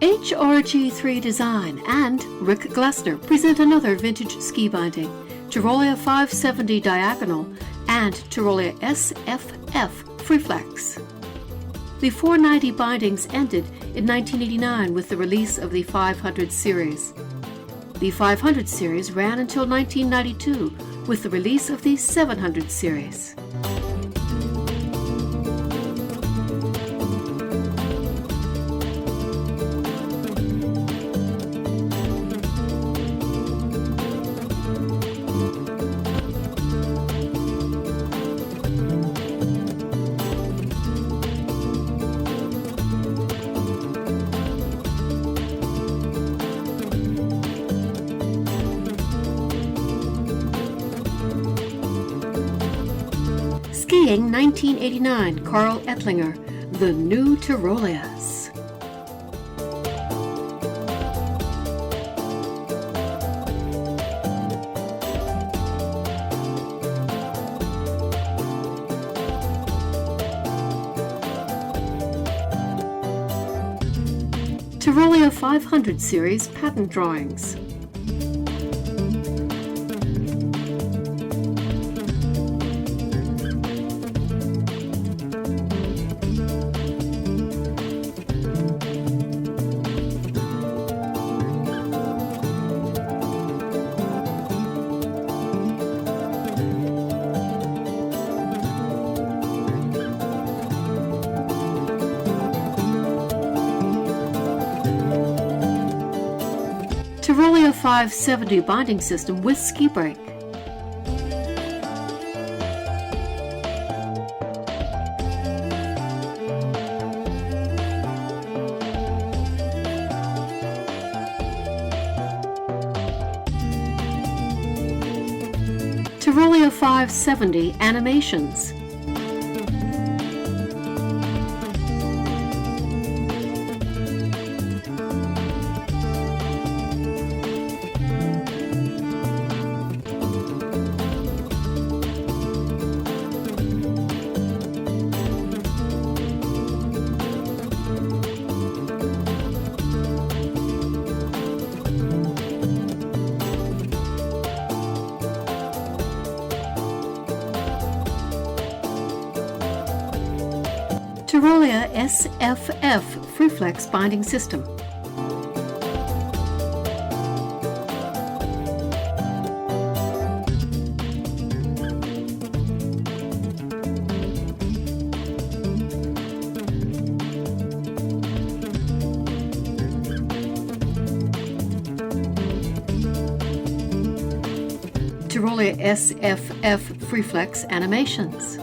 HRG3 Design and Rick Glessner present another vintage ski binding, Tyrolia 570 Diagonal and Tyrolia SFF FreeFlex. The 490 bindings ended in 1989 with the release of the 500 series. The 500 series ran until 1992 with the release of the 700 series. Skiing 1989, Carl Ettlinger, The New Tyrolias. Tyrolia 500 series patent drawings. Tyrolia 570 binding system with ski brake. Tyrolia 570 animations. Tyrolia SFF FreeFlex binding system. Tyrolia SFF FreeFlex animations.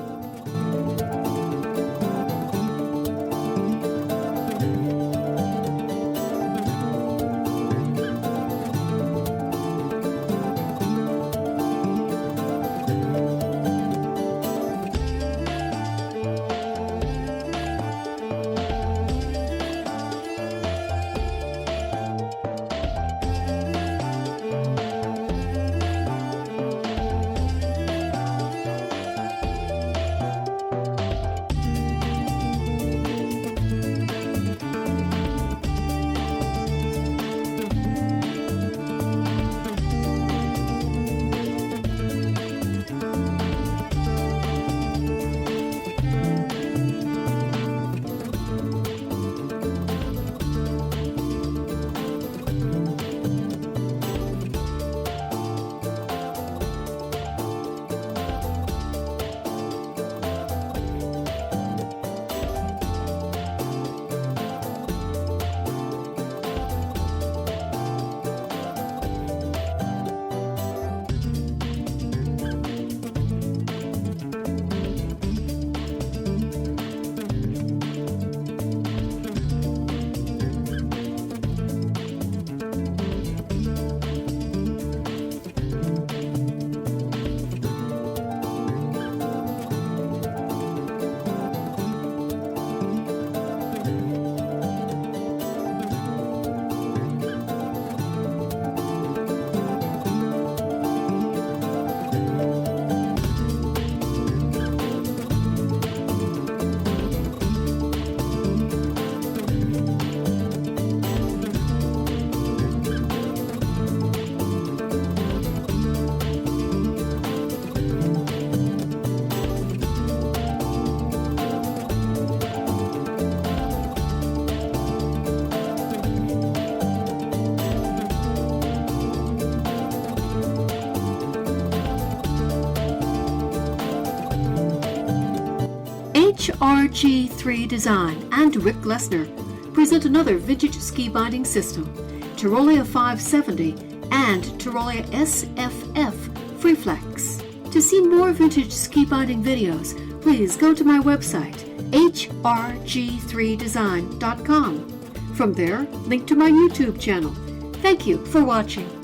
HRG3 Design and Rick Glessner present another vintage ski binding system, Tyrolia 570 and Tyrolia SFF FreeFlex. To see more vintage ski binding videos, please go to my website, hrg3design.com. From there, link to my YouTube channel. Thank you for watching.